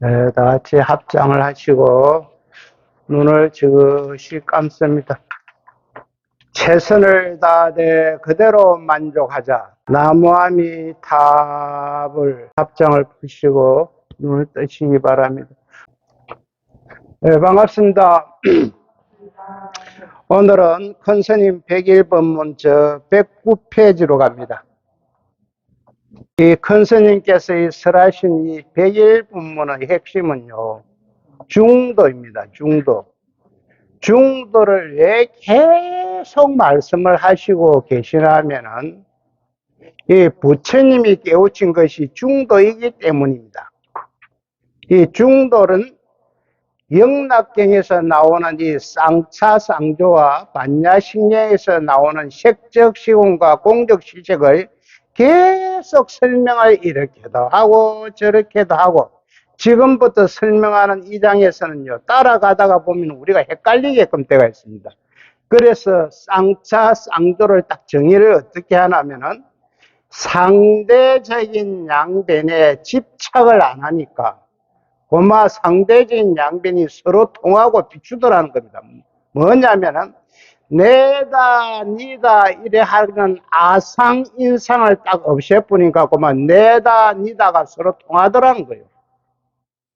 네, 다 같이 합장을 하시고 눈을 지그시 감습니다. 최선을 다하되 그대로 만족하자. 나무아미 탑을 합장을 푸시고 눈을 뜨시기 바랍니다. 네, 반갑습니다. 오늘은 큰스님 101법문 저 109페이지로 갑니다. 이 큰스님께서 설하신 이 101법문의 핵심은요, 중도입니다. 중도. 중도를 왜 계속 말씀을 하시고 계시냐면은 이 부처님이 깨우친 것이 중도이기 때문입니다. 이 중도는 영락경에서 나오는 이 쌍차쌍조와 반야식령에서 나오는 색적시공과 공적시색을 계속 설명을 이렇게도 하고 저렇게도 하고, 지금부터 설명하는 이 장에서는요, 따라가다가 보면 우리가 헷갈리게끔 되어 있습니다. 그래서 쌍차 쌍조를 딱 정의를 어떻게 하냐면은 상대적인 양변에 집착을 안 하니까 고마 상대적인 양변이 서로 통하고 비추더라는 겁니다. 뭐냐면은 내다 니다 이래 하는 아상 인상을 딱 없애버리니까 고마 내다 니다가 서로 통하더라는 거예요.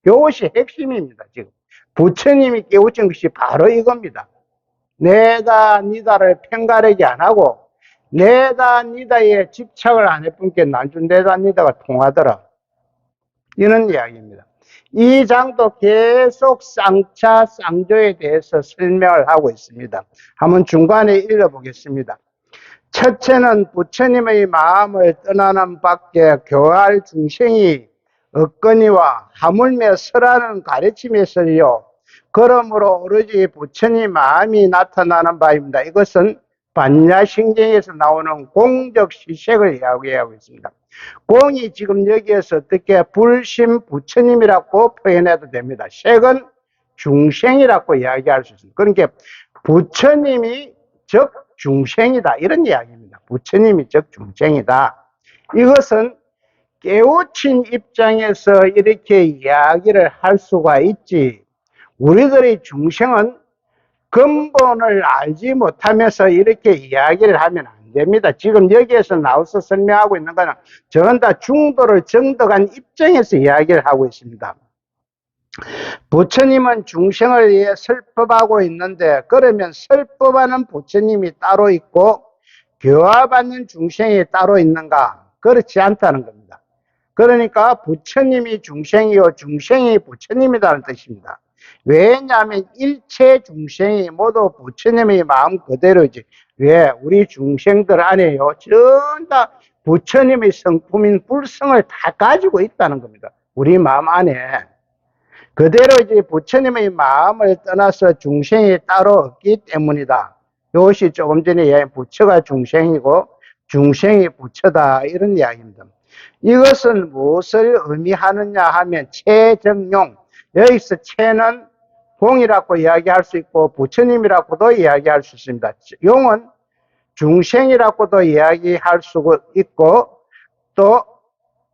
이것이 핵심입니다. 지금 부처님이 깨우친 것이 바로 이겁니다. 내다 니다를 편가르기 안 하고 내다 니다에 집착을 안 해뿐게 난중 내다 니다가 통하더라, 이런 이야기입니다. 이 장도 계속 쌍차 쌍조에 대해서 설명을 하고 있습니다. 한번 중간에 읽어보겠습니다. 첫째는 부처님의 마음을 떠나는 밖에 교할 중생이 없거니와 하물며 서라는 가르침에서요, 그러므로 오로지 부처님 마음이 나타나는 바입니다. 이것은 반야신경에서 나오는 공적 시색을 이야기하고 있습니다. 공이 지금 여기에서 어떻게 불심 부처님이라고 표현해도 됩니다. 색은 중생이라고 이야기할 수 있습니다. 그러니까 부처님이 즉 중생이다, 이런 이야기입니다. 부처님이 즉 중생이다. 이것은 깨우친 입장에서 이렇게 이야기를 할 수가 있지, 우리들의 중생은 근본을 알지 못하면서 이렇게 이야기를 하면 안 됩니다. 지금 여기에서 나와서 설명하고 있는 거는 저는 다 중도를 정덕한 입장에서 이야기를 하고 있습니다. 부처님은 중생을 위해 설법하고 있는데, 그러면 설법하는 부처님이 따로 있고 교화받는 중생이 따로 있는가? 그렇지 않다는 겁니다. 그러니까 부처님이 중생이요 중생이 부처님이라는 뜻입니다. 왜냐하면 일체 중생이 모두 부처님의 마음 그대로지. 왜? 우리 중생들 안에요, 전부 다 부처님의 성품인 불성을 다 가지고 있다는 겁니다. 우리 마음 안에 그대로 이제 부처님의 마음을 떠나서 중생이 따로 없기 때문이다. 이것이 조금 전에 이야기한 부처가 중생이고 중생이 부처다, 이런 이야기입니다. 이것은 무엇을 의미하느냐 하면 체정용, 여기서 체는 공이라고 이야기할 수 있고 부처님이라고도 이야기할 수 있습니다. 용은 중생이라고도 이야기할 수 있고 또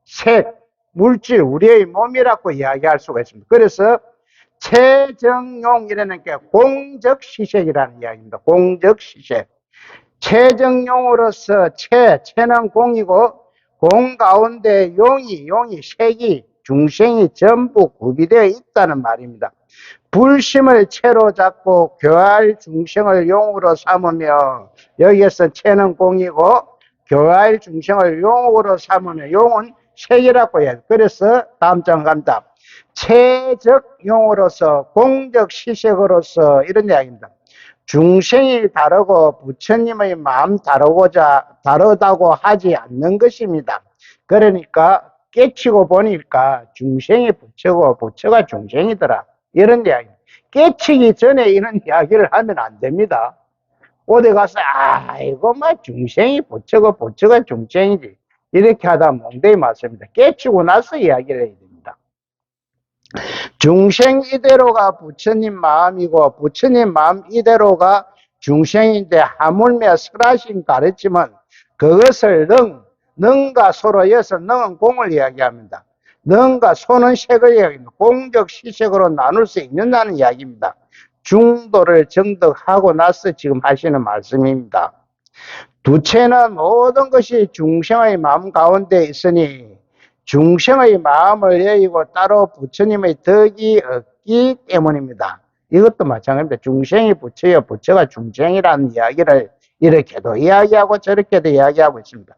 색, 물질, 우리의 몸이라고 이야기할 수가 있습니다. 그래서 체정용이라는 게 공적시색이라는 이야기입니다. 공적시색. 체정용으로서 체는 공이고 공 가운데 용이 색이 중생이 전부 구비되어 있다는 말입니다. 불심을 체로 잡고 교할 중생을 용으로 삼으며, 여기에서 체는 공이고 교할 중생을 용으로 삼으며, 용은 색이라고 해요. 그래서 다음 장 갑니다. 체적 용으로서 공적 시색으로서, 이런 이야기입니다. 중생이 다르고 부처님의 마음 다르다고 하지 않는 것입니다. 그러니까 깨치고 보니까 중생이 부처고 부처가 중생이더라, 이런 이야기. 깨치기 전에 이런 이야기를 하면 안 됩니다. 어디 가서 이거 중생이 부처고 부처가 중생이지, 이렇게 하다 몽대이 맞습니다. 깨치고 나서 이야기를 해야 됩니다. 중생 이대로가 부처님 마음이고 부처님 마음 이대로가 중생인데, 하물며 설하신 가르침은 그것을 능과 서로 이어서 능은 공을 이야기합니다. 능과 소는 색을 이야기합니다. 공적 시색으로 나눌 수 있는다는 이야기입니다. 중도를 정득하고 나서 지금 하시는 말씀입니다. 두체는 모든 것이 중생의 마음 가운데 있으니 중생의 마음을 여의고 따로 부처님의 덕이 없기 때문입니다. 이것도 마찬가지입니다. 중생이 부처여 부처가 중생이라는 이야기를 이렇게도 이야기하고 저렇게도 이야기하고 있습니다.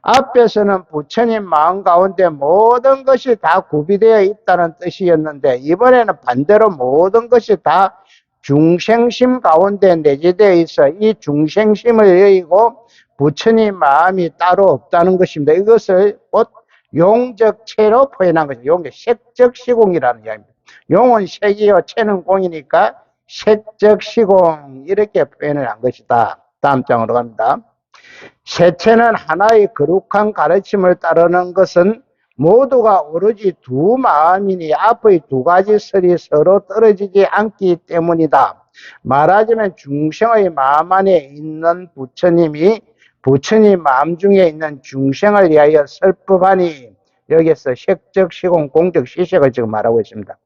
앞에서는 부처님 마음 가운데 모든 것이 다 구비되어 있다는 뜻이었는데 이번에는 반대로 모든 것이 다 중생심 가운데 내재되어 있어 이 중생심을 여의고 부처님 마음이 따로 없다는 것입니다. 이것을 곧 용적체로 표현한 것입니다. 용적 색적시공이라는 이야기입니다. 용은 색이요 체는 공이니까 색적시공 이렇게 표현을 한 것이다. 다음 장으로 갑니다. 세체는 하나의 거룩한 가르침을 따르는 것은 모두가 오로지 두 마음이니 앞의 두 가지 설이 서로 떨어지지 않기 때문이다. 말하자면 중생의 마음 안에 있는 부처님이 부처님 마음 중에 있는 중생을 위하여 설법하니 여기서 색적 시공 공적 시색을 지금 말하고 있습니다.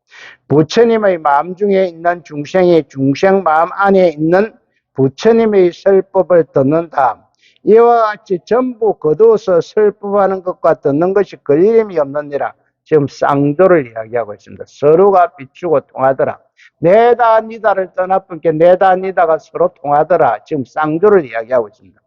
부처님의 마음 중에 있는 중생이 중생 마음 안에 있는 부처님의 설법을 듣는다. 이와 같이 전부 거두어서 설법하는 것과 듣는 것이 걸림이 없느니라. 지금 쌍조를 이야기하고 있습니다. 서로가 비추고 통하더라. 내다 니다를 떠나뿐게 내다 니다가 서로 통하더라. 지금 쌍조를 이야기하고 있습니다.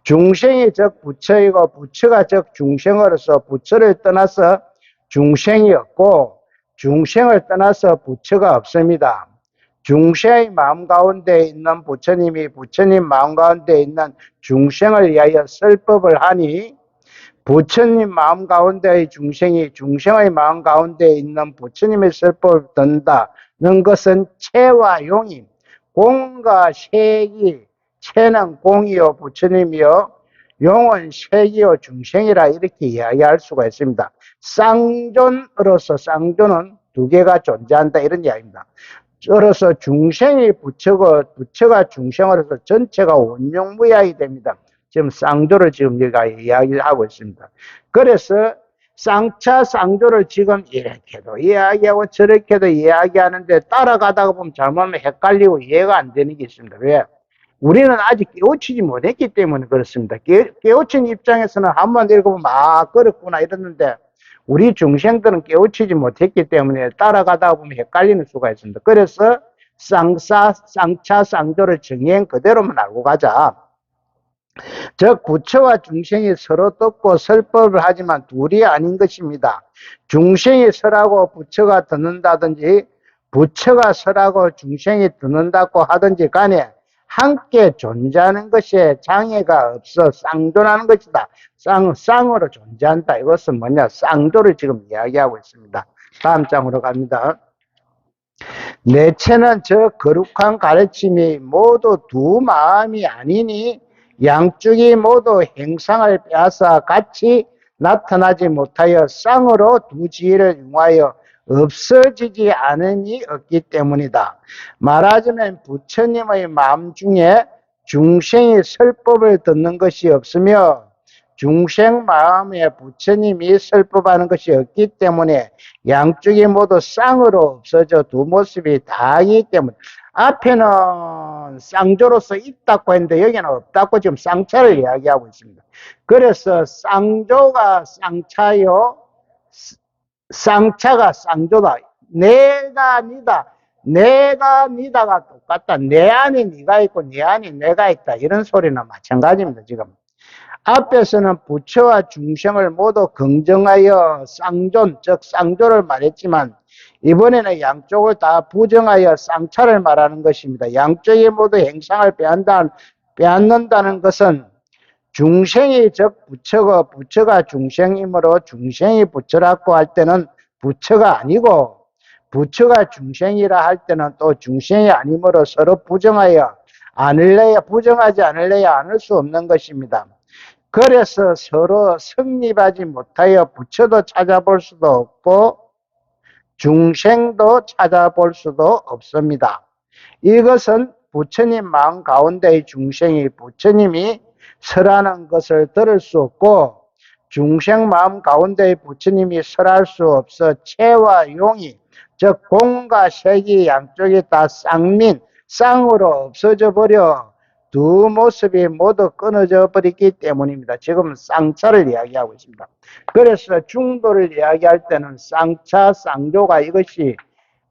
중생이 즉 부처이고 부처가 즉 중생으로서 부처를 떠나서 중생이 없고 중생을 떠나서 부처가 없습니다. 중생의 마음 가운데 있는 부처님이 부처님 마음 가운데 있는 중생을 위하여 설법을 하니 부처님 마음 가운데의 중생이 중생의 마음 가운데 있는 부처님의 설법을 듣는다는 것은 체와 용이 공과 색이 체는 공이요 부처님이요 용은 색이요 중생이라 이렇게 이야기할 수가 있습니다. 쌍존으로서 쌍존은 두 개가 존재한다 이런 이야기입니다. 그래서 중생이 부처고 부처가 중생으로서 전체가 원용무약이 됩니다. 지금 쌍조를 지금 여기가 이야기를 하고 있습니다. 그래서 쌍차 쌍조를 지금 이렇게도 이야기하고 저렇게도 이야기하는데 따라가다가 보면 잘못하면 헷갈리고 이해가 안 되는 게 있습니다. 왜? 우리는 아직 깨우치지 못했기 때문에 그렇습니다. 깨우친 입장에서는 한번 읽어보면 아 그렇구나 이랬는데 우리 중생들은 깨우치지 못했기 때문에 따라가다 보면 헷갈리는 수가 있습니다. 그래서 쌍차, 쌍조를 정행 그대로만 알고 가자. 즉 부처와 중생이 서로 듣고 설법을 하지만 둘이 아닌 것입니다. 중생이 설하고 부처가 듣는다든지 부처가 설하고 중생이 듣는다고 하든지 간에 함께 존재하는 것에 장애가 없어 쌍존하는 것이다. 쌍으로 존재한다. 이것은 뭐냐? 쌍조를 지금 이야기하고 있습니다. 다음 장으로 갑니다. 내체는 저 거룩한 가르침이 모두 두 마음이 아니니 양쪽이 모두 행상을 빼앗아 같이 나타나지 못하여 쌍으로 두 지혜를 융하여 없어지지 않음이 없기 때문이다. 말하자면 부처님의 마음 중에 중생이 설법을 듣는 것이 없으며 중생 마음에 부처님이 설법하는 것이 없기 때문에 양쪽이 모두 쌍으로 없어져 두 모습이 다이기 때문에 앞에는 쌍조로서 있다고 했는데 여기는 없다고 지금 쌍차를 이야기하고 있습니다. 그래서 쌍조가 쌍차요 쌍차가 쌍조다. 내가 니다 내가 니다가 똑같다. 내 안에 네가 있고 네 안에 내가 있다. 이런 소리나 마찬가지입니다. 지금 앞에서는 부처와 중생을 모두 긍정하여 쌍존, 즉 쌍조를 말했지만 이번에는 양쪽을 다 부정하여 쌍차를 말하는 것입니다. 양쪽이 모두 행상을 빼앗는다는 것은 중생이 즉 부처고 부처가 중생이므로 중생이 부처라고 할 때는 부처가 아니고 부처가 중생이라 할 때는 또 중생이 아니므로 서로 부정하여 부정하지 않을래야 않을 수 없는 것입니다. 그래서 서로 성립하지 못하여 부처도 찾아볼 수도 없고 중생도 찾아볼 수도 없습니다. 이것은 부처님 마음 가운데의 중생이 부처님이 설하는 것을 들을 수 없고 중생 마음 가운데 부처님이 설할 수 없어 체와 용이 즉 공과 색이 양쪽이 다 쌍민 쌍으로 없어져 버려 두 모습이 모두 끊어져 버리기 때문입니다. 지금 쌍차를 이야기하고 있습니다. 그래서 중도를 이야기할 때는 쌍차 쌍조가 이것이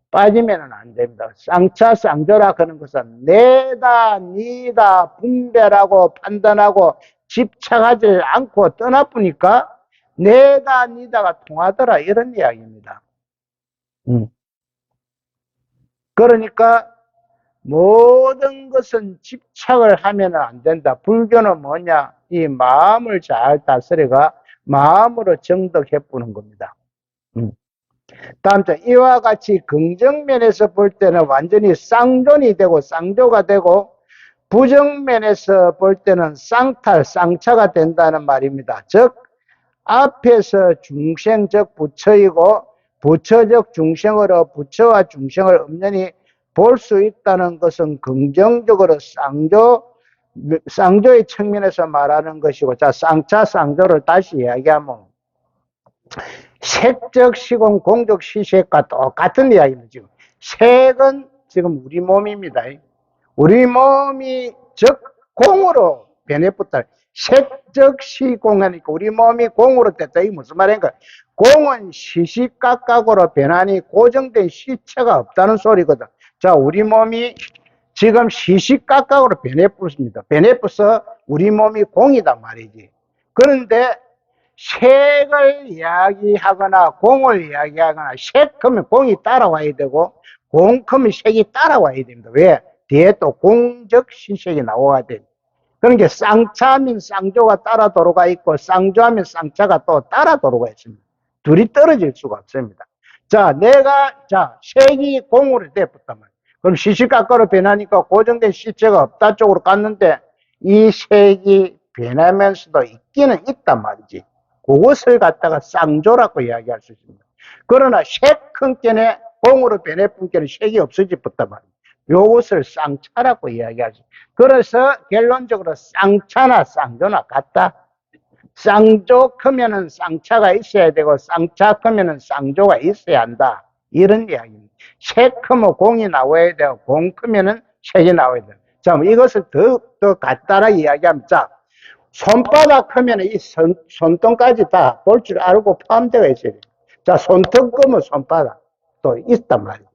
빠지면 안 됩니다. 쌍차 쌍조라 하는 것은 내다 니다 분별하고 판단하고 집착하지 않고 떠나보니까 내다 니다가 통하더라 이런 이야기입니다. 그러니까 모든 것은 집착을 하면 안 된다. 불교는 뭐냐? 이 마음을 잘 다스려가 마음으로 정덕해 보는 겁니다. 다음 장 이와 같이 긍정면에서 볼 때는 완전히 쌍존이 되고 쌍조가 되고 부정면에서 볼 때는 쌍탈, 쌍차가 된다는 말입니다. 즉 앞에서 중생적 부처이고 부처적 중생으로 부처와 중생을 엄연히 볼 수 있다는 것은 긍정적으로 쌍조의 측면에서 말하는 것이고, 자, 쌍차, 쌍조를 다시 이야기하면 색적 시공, 공적 시색과 똑같은 이야기입니다. 지금 색은 지금 우리 몸입니다. 우리 몸이 즉 공으로 변해붙다. 색적 시공하니까 우리 몸이 공으로 됐다. 이게 무슨 말인가? 공은 시시각각으로 변하니 고정된 시체가 없다는 소리거든. 자, 우리 몸이 지금 시시각각으로 변해붙습니다. 변해붙어 우리 몸이 공이단 말이지. 그런데 색을 이야기하거나 공을 이야기하거나 색하면 공이 따라와야 되고 공하면 색이 따라와야 됩니다. 왜? 뒤에 또 공적 시색이 나와야 돼. 그러니까 쌍차하면 쌍조가 따라 도로가 있고 쌍조하면 쌍차가 또 따라 도로가 있습니다. 둘이 떨어질 수가 없습니다. 자, 색이 공으로 돼붙단 말이에요. 그럼 시시각각으로 변하니까 고정된 시체가 없다 쪽으로 갔는데 이 색이 변하면서도 있기는 있단 말이지. 그것을 갖다가 쌍조라고 이야기할 수 있습니다. 그러나 색 큰께는 공으로 변해뿐 께는 색이 없어졌단 말이에요. 요것을 쌍차라고 이야기할 수 있습니다. 그래서 결론적으로 쌍차나 쌍조나 같다. 쌍조 크면은 쌍차가 있어야 되고 쌍차 크면은 쌍조가 있어야 한다. 이런 이야기입니다. 색 크면 공이 나와야 되고 공 크면은 색이 나와야 돼요. 자, 이것을 더 간단하게 이야기하면 자, 손바닥 크면 이 손등까지 다 볼 줄 알고 포함되어 있어야 돼요. 자, 손등 크면 손바닥 또 있단 말이에요.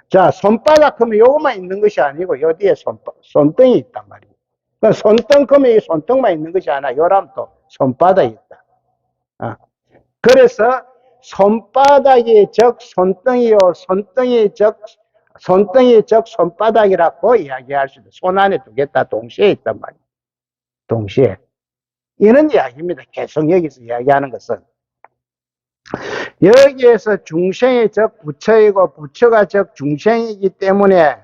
자, 손바닥 크면 요것만 있는 것이 아니고 요 뒤에 손등이 있단 말이에요. 그러니까 손등 크면 이 손등만 있는 것이 아니라 요람 또 손바닥이 있다. 그래서 손바닥이 적 손등이요, 손등이 적 손바닥이라고 이야기할 수 있다. 손 안에 두 개 다 동시에 있단 말이에요. 동시에. 이런 이야기입니다. 계속 여기서 이야기하는 것은. 여기에서 중생이 적 부처이고 부처가 적 중생이기 때문에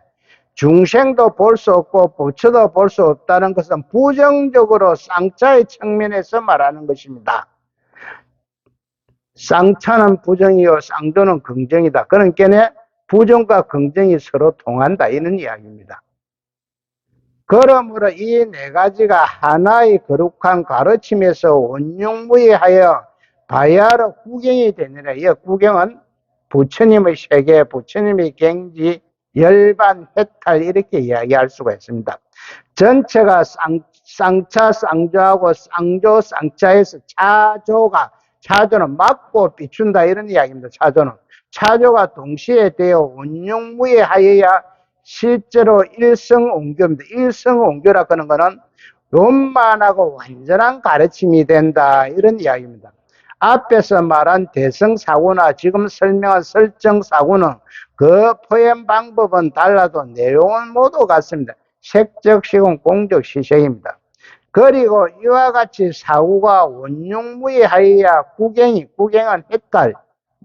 중생도 볼 수 없고 부처도 볼 수 없다는 것은 부정적으로 쌍차의 측면에서 말하는 것입니다. 쌍차는 부정이요 쌍조는 긍정이다. 그러니까 부정과 긍정이 서로 통한다 이런 이야기입니다. 그러므로 이 네 가지가 하나의 거룩한 가르침에서 원흉무이하여 바야로 구경이 되느라. 이 구경은 부처님의 세계, 부처님의 경지, 열반, 해탈 이렇게 이야기할 수가 있습니다. 전체가 쌍차, 쌍조하고 쌍조, 쌍차에서 차조는 막고 비춘다 이런 이야기입니다. 차조가 동시에 되어 원흉무이하여야 실제로 일성옹교입니다. 일성옹교라고 하는 것은 원만하고 완전한 가르침이 된다 이런 이야기입니다. 앞에서 말한 대성사구나 지금 설명한 설정사구는 그 표현 방법은 달라도 내용은 모두 같습니다. 색적 시공 공적 시색입니다. 그리고 이와 같이 사구가 원흉무이하여야 구경은 헷갈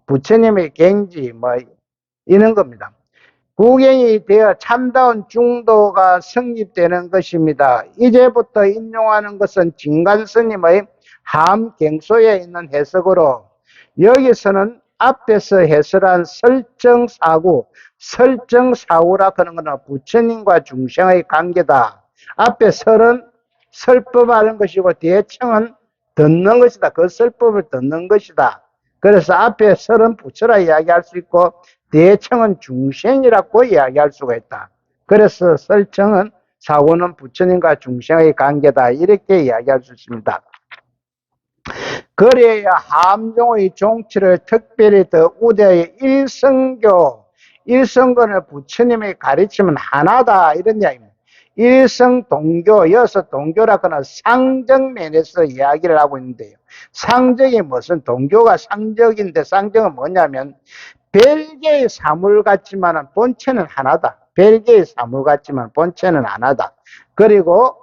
부처님의 경지 이런 겁니다. 구경이 되어 참다운 중도가 성립되는 것입니다. 이제부터 인용하는 것은 진간스님의 함경소에 있는 해석으로 여기서는 앞에서 해설한 설정사구라 하는 것은 부처님과 중생의 관계다. 앞에 설은 설법하는 것이고 뒤에 청은 듣는 것이다. 그 설법을 듣는 것이다. 그래서 앞에 설은 부처라 이야기할 수 있고 뒤에 청은 중생이라고 이야기할 수가 있다. 그래서 설청은 사고는 부처님과 중생의 관계다. 이렇게 이야기할 수 있습니다. 그래야 함종의 종치를 특별히 더 우대의 일성교를 부처님의 가르침은 하나다. 이런 이야기입니다. 일성동교, 여섯 동교라고는 상적면에서 이야기를 하고 있는데요. 상적이 무슨 동교가 상적인데 상적은 뭐냐면 별개의 사물 같지만 본체는 하나다. 별개의 사물 같지만 본체는 하나다. 그리고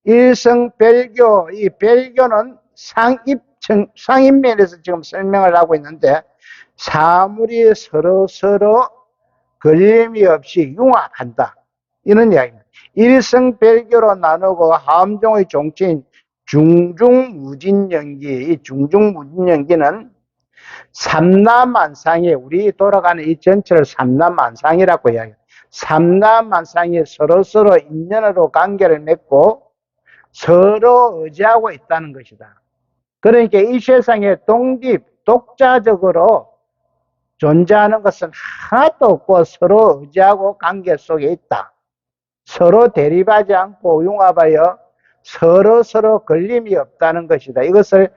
일성별교, 이 별교는 상입면에서 지금 설명을 하고 있는데 사물이 서로 걸림이 없이 융합한다. 이런 이야기입니다. 일성별교로 나누고 함종의 종치인 중중무진연기, 이 중중무진연기는 삼라만상에 우리 돌아가는 이 전체를 삼라만상이라고 이야기해요. 삼라만상이 서로 인연으로 관계를 맺고 서로 의지하고 있다는 것이다. 그러니까 이 세상에 독자적으로 존재하는 것은 하나도 없고 서로 의지하고 관계 속에 있다. 서로 대립하지 않고 융합하여 서로 걸림이 없다는 것이다. 이것을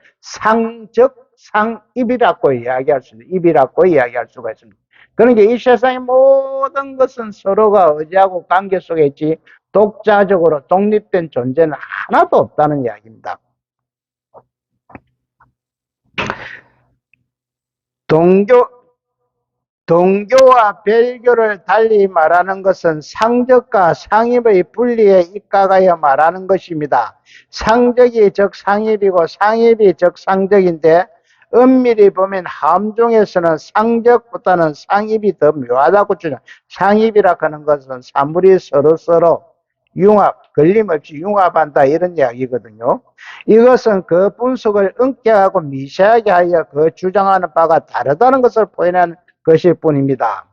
상입이라고 이야기할 수 있습니다. 입이라고 이야기할 수가 있습니다. 그러니까 이 세상의 모든 것은 서로가 의지하고 관계 속에 있지 독자적으로 독립된 존재는 하나도 없다는 이야기입니다. 동교와 별교를 달리 말하는 것은 상적과 상입의 분리에 입각하여 말하는 것입니다. 상적이 즉 상입이고 상입이 즉 상적인데 엄밀히 보면 함종에서는 상적보다는 상입이 더 묘하다고 주장. 상입이라 하는 것은 사물이 서로 융합, 걸림없이 융합한다 이런 이야기거든요. 이것은 그 분석을 엄격하고 미세하게 하여 그 주장하는 바가 다르다는 것을 보이는 것일 뿐입니다.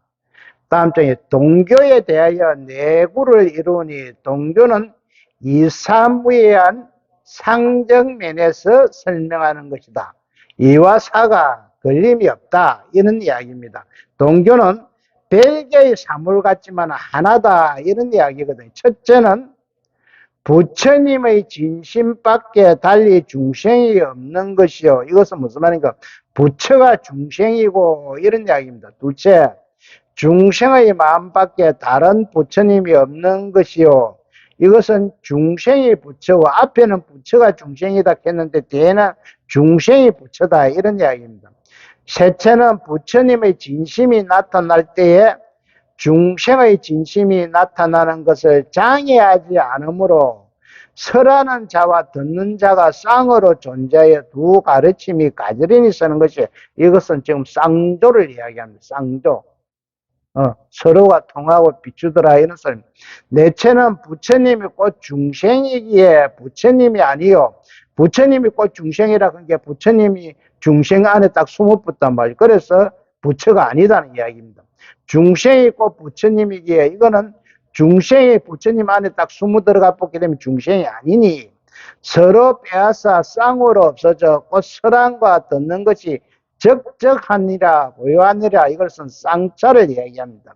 다음 장에 동교에 대하여 내구를 이루니 동교는 이사무예한 상정면에서 설명하는 것이다. 이와 사가 걸림이 없다 이런 이야기입니다. 동교는 별개의 사물 같지만 하나다 이런 이야기거든요. 첫째는 부처님의 진심밖에 달리 중생이 없는 것이요. 이것은 무슨 말인가? 부처가 중생이고 이런 이야기입니다. 둘째, 중생의 마음밖에 다른 부처님이 없는 것이요. 이것은 중생이 부처고 앞에는 부처가 중생이다 했는데 뒤에는 중생이 부처다 이런 이야기입니다. 셋째는 부처님의 진심이 나타날 때에 중생의 진심이 나타나는 것을 장애하지 않으므로 설하는 자와 듣는 자가 쌍으로 존재하여 두 가르침이 가지런히 서는 것이 이것은 지금 쌍조를 이야기합니다. 쌍조. 서로가 통하고 비추더라 이런 소리. 넷째는 부처님이 곧 중생이기에 부처님이 아니요. 부처님이 곧 중생이라 그런 게 부처님이 중생 안에 딱 숨어붙단 말이에요. 그래서 부처가 아니다는 이야기입니다. 중생이 곧 부처님이기에 이거는 중생이 부처님 안에 딱 숨어 들어가 보게 되면 중생이 아니니 서로 빼앗아 쌍으로 없어져 곧 설한과 듣는 것이 적적하니라 고요하니라 이것은 쌍차를 이야기합니다.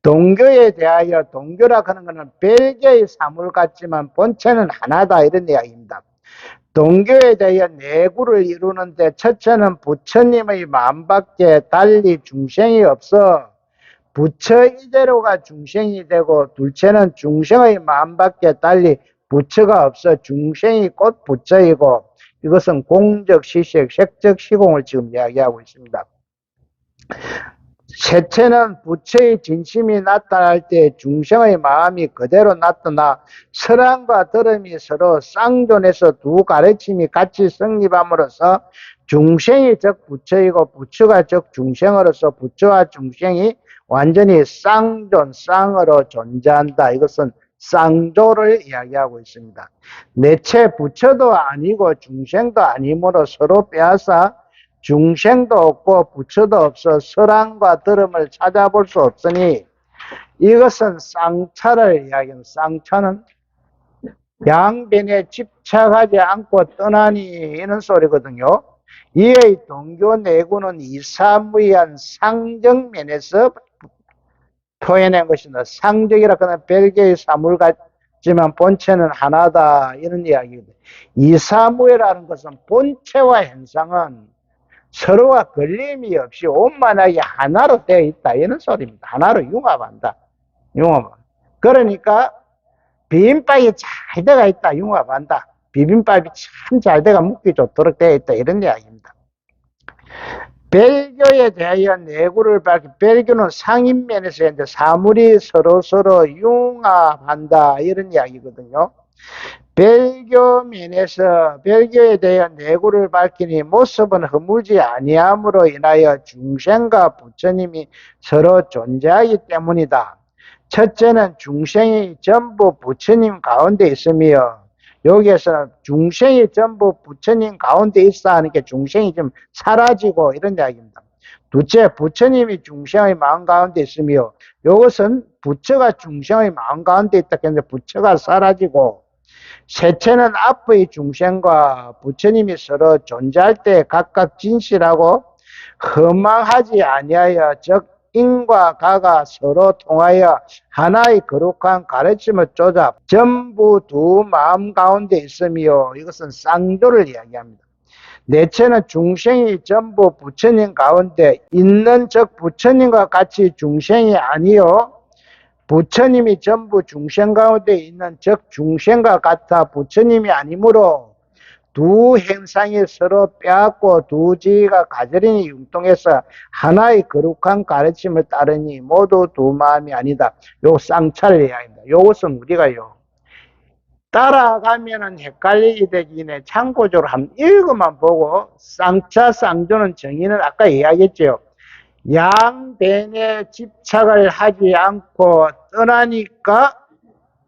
동교에 대하여 동교라 하는 것은 별개의 사물 같지만 본체는 하나다 이런 이야기입니다. 동교에 대하여 내구를 이루는데 첫째는 부처님의 마음밖에 달리 중생이 없어 부처 이대로가 중생이 되고 둘째는 중생의 마음밖에 달리 부처가 없어 중생이 곧 부처이고 이것은 공적 시식, 색적 시공을 지금 이야기하고 있습니다. 셋째는 부처의 진심이 나타날 때 중생의 마음이 그대로 나타나 설한과 들음이 서로 쌍존해서 두 가르침이 같이 성립함으로써 중생이 즉 부처이고 부처가 즉 중생으로서 부처와 중생이 완전히 쌍존, 쌍으로 존재한다. 이것은 쌍조를 이야기하고 있습니다. 넷째 부처도 아니고 중생도 아니므로 서로 빼앗아 중생도 없고 부처도 없어 설한과 들음을 찾아볼 수 없으니 이것은 쌍차를 이야기합니다. 쌍차는 양변에 집착하지 않고 떠나니 이런 소리거든요. 이의 동교 내구는 이사무이한 상정면에서 표현한 것이다. 상적이라 그는 별개의 사물 같지만 본체는 하나다 이런 이야기입니다. 이사무이라는 것은 본체와 현상은 서로가 걸림이 없이 원만하게 하나로 되어 있다 이런 소리입니다. 하나로 융합한다. 융합. 그러니까 비빔밥이 잘 되어 있다. 융합한다. 비빔밥이 참 잘 돼가 먹기 좋도록 되어 있다 이런 이야기입니다. 벨교에 대하여 내구를 밝히 벨교는 상인면에서 이제 사물이 서로 융합한다 이런 이야기거든요. 벨교면에서 벨교에 대한 내구를 밝히니 모습은 허물지 아니함으로 인하여 중생과 부처님이 서로 존재하기 때문이다. 첫째는 중생이 전부 부처님 가운데 있으며 여기에서는 중생이 전부 부처님 가운데 있어 하는 게 중생이 좀 사라지고 이런 이야기입니다. 둘째, 부처님이 중생의 마음 가운데 있으며 이것은 부처가 중생의 마음 가운데 있다 했는데 부처가 사라지고 셋째는 앞의 중생과 부처님이 서로 존재할 때 각각 진실하고 허망하지 아니하여 즉 인과 가가 서로 통하여 하나의 거룩한 가르침을 조잡 전부 두 마음 가운데 있으며 이것은 쌍조를 이야기합니다. 넷째는 중생이 전부 부처님 가운데 있는 즉 부처님과 같이 중생이 아니요 부처님이 전부 중생 가운데 있는 즉 중생과 같아 부처님이 아니므로 두 행상이 서로 빼앗고 두 지위가 가저리니 융통해서 하나의 거룩한 가르침을 따르니 모두 두 마음이 아니다. 요 쌍차를 이야기합니다. 요것은 우리가요 따라가면은 헷갈리게 되기는 참고적으로 한 읽어만 보고 쌍차 쌍조는 정의는 아까 이야기했죠. 양변에 집착을 하지 않고 떠나니까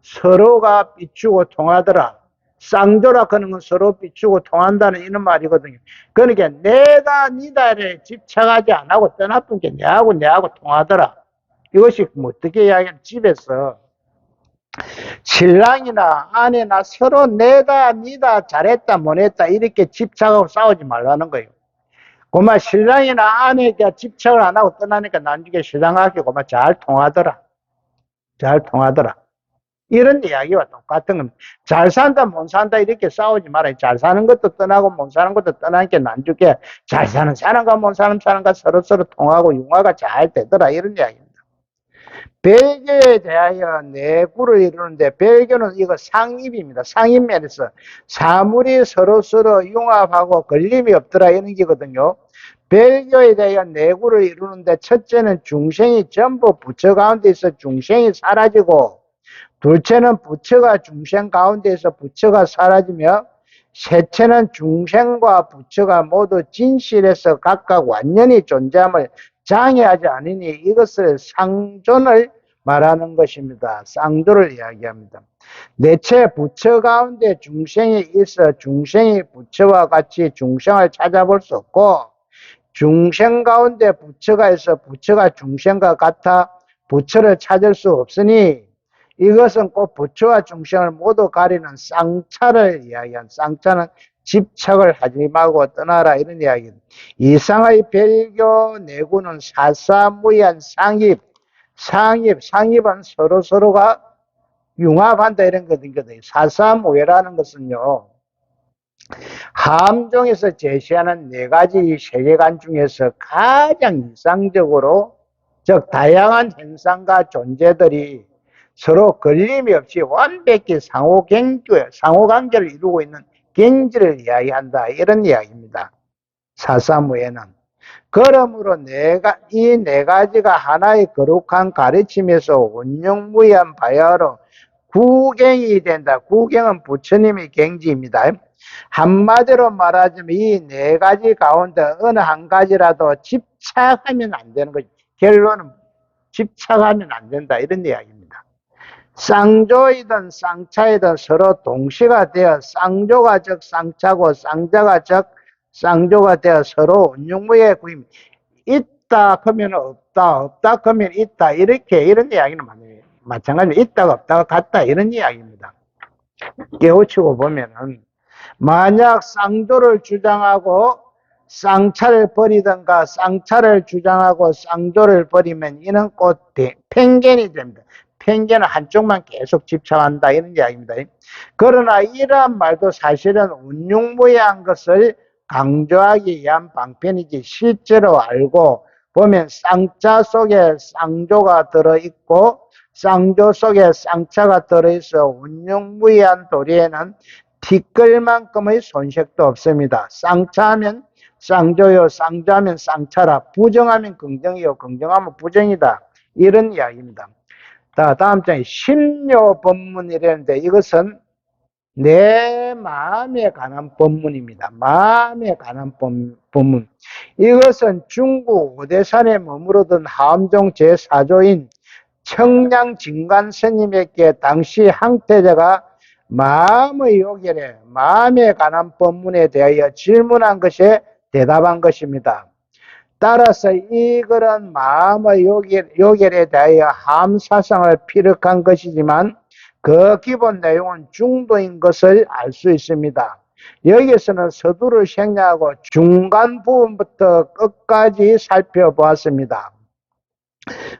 서로가 비추고 통하더라. 쌍조라 그는 건 서로 비추고 통한다는 이런 말이거든요. 그러니까 내가 니다를 집착하지 안 하고 떠나쁜 게 내하고 통하더라. 이것이 뭐 어떻게 이야기하면 집에서 신랑이나 아내나 서로 내다 니다 잘했다 못했다 이렇게 집착하고 싸우지 말라는 거예요. 그만 신랑이나 아내가 집착을 안 하고 떠나니까 나중에 신랑하고 그만 잘 통하더라. 잘 통하더라. 이런 이야기와 똑같은 겁니다. 잘 산다 못 산다 이렇게 싸우지 말아요. 잘 사는 것도 떠나고 못 사는 것도 떠나니까 나중에 잘 사는 사람과 못 사는 사람과 서로 통하고 융화가 잘 되더라 이런 이야기입니다. 벨교에 대하여 내구를 이루는데 벨교는 이거 상입입니다. 상입면에서 사물이 서로 융합하고 걸림이 없더라 이런 게거든요. 벨교에 대하여 내구를 이루는데 첫째는 중생이 전부 부처 가운데 있어 중생이 사라지고 둘째는 부처가 중생 가운데에서 부처가 사라지며 셋째는 중생과 부처가 모두 진실에서 각각 완전히 존재함을 장애하지 않으니 이것을 상존을 말하는 것입니다. 쌍조를 이야기합니다. 넷째 부처 가운데 중생이 있어 중생이 부처와 같이 중생을 찾아볼 수 없고 중생 가운데 부처가 있어 부처가 중생과 같아 부처를 찾을 수 없으니 이것은 꼭 부처와 중생을 모두 가리는 쌍차를 이야기한 쌍차는 집착을 하지 말고 떠나라 이런 이야기입니다. 이상의 별교 내구는 사사무이한 상입은 서로가 융합한다 이런 거거든요. 사사무예라는 것은요. 함종에서 제시하는 네 가지 세계관 중에서 가장 이상적으로 즉 다양한 현상과 존재들이 서로 걸림이 없이 완벽히 상호관계를 이루고 있는 경지를 이야기한다 이런 이야기입니다. 사사무예는 그러므로 이 네 가지가 하나의 거룩한 가르침에서 원용무이한 바야로 구경이 된다. 구경은 부처님의 경지입니다. 한마디로 말하자면 이 네 가지 가운데 어느 한 가지라도 집착하면 안 되는 거죠. 결론은 집착하면 안 된다 이런 이야기입니다. 쌍조이든 쌍차이든 서로 동시가 되어 쌍조가 즉 쌍차고 쌍자가 즉 쌍조가 되어 서로 운용무에 구임 있다 하면 없다 하면 있다 이런 이야기는 마찬가지로 있다가 없다가 같다 이런 이야기입니다. 깨우치고 보면은, 만약 쌍조를 주장하고 쌍차를 버리든가 쌍차를 주장하고 쌍조를 버리면 이는 곧 편견이 됩니다. 편견은 한쪽만 계속 집착한다 이런 이야기입니다. 그러나 이러한 말도 사실은 운용무해한 것을 강조하기 위한 방편이지, 실제로 알고 보면 쌍자 속에 쌍조가 들어있고 쌍조 속에 쌍차가 들어있어 운용무해한 도리에는 티끌만큼의 손색도 없습니다. 쌍차하면 쌍조요, 쌍조하면 쌍차라, 부정하면 긍정이요, 긍정하면 부정이다, 이런 이야기입니다. 다음 장에 심요 법문이라는데, 이것은 내 마음에 관한 법문입니다. 마음에 관한 법문. 이것은 중국 오대산에 머무르던 하엄종 제4조인 청량진관 스님에게 당시 항태자가 마음의 요결에, 마음에 관한 법문에 대하여 질문한 것에 대답한 것입니다. 따라서 이 글은 마음의 요결에 대하여 함사상을 피력한 것이지만 그 기본 내용은 중도인 것을 알 수 있습니다. 여기서는 서두를 생략하고 중간 부분부터 끝까지 살펴보았습니다.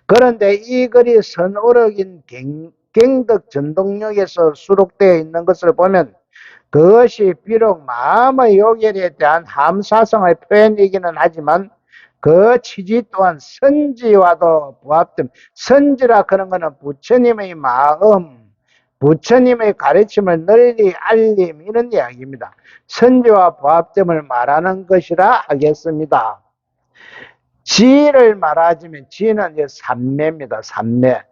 그런데 이 글이 선오력인 갱덕 전동력에서 수록되어 있는 것을 보면 그것이 비록 마음의 요결에 대한 함사성의 표현이기는 하지만 그 취지 또한 선지와도 부합됩니다. 선지라 그런 것은 부처님의 마음, 부처님의 가르침을 널리 알림, 이런 이야기입니다. 선지와 부합됨을 말하는 것이라 하겠습니다. 지를 말하자면 지는 삼매입니다. 삼매.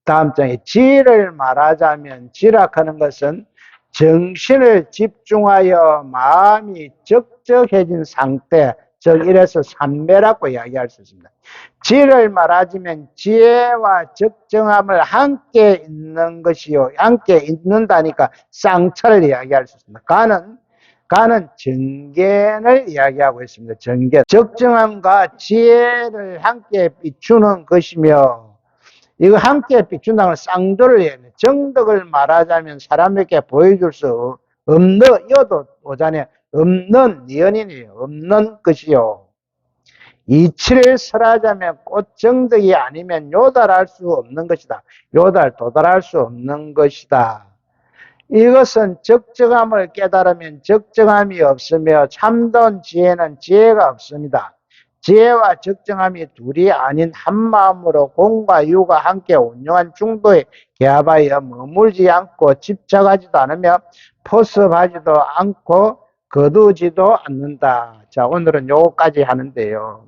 다음 장에 지를 말하자면 지락하는 것은 정신을 집중하여 마음이 적적해진 상태, 즉 이래서 삼매라고 이야기할 수 있습니다. 지를 말하자면 지혜와 적정함을 함께 있는 것이요, 함께 있는다니까 쌍차를 이야기할 수 있습니다. 가는 정견을 이야기하고 있습니다. 정견. 적정함과 지혜를 함께 비추는 것이며, 이거 함께 비춘다는 쌍조를 얘기해요. 정덕을 말하자면 사람에게 보여줄 수 없는, 이것도 오자네, 없는 연인이에요. 없는 것이요. 이치를 설하자면 곧 정덕이 아니면 요달할 수 없는 것이다. 도달할 수 없는 것이다. 이것은 적정함을 깨달으면 적정함이 없으며 참된 지혜는 지혜가 없습니다. 지혜와 적정함이 둘이 아닌 한 마음으로 공과 유가 함께 온유한 중도에 개합하여 머물지 않고 집착하지도 않으며 포섭하지도 않고 거두지도 않는다. 자, 오늘은 요거까지 하는데요.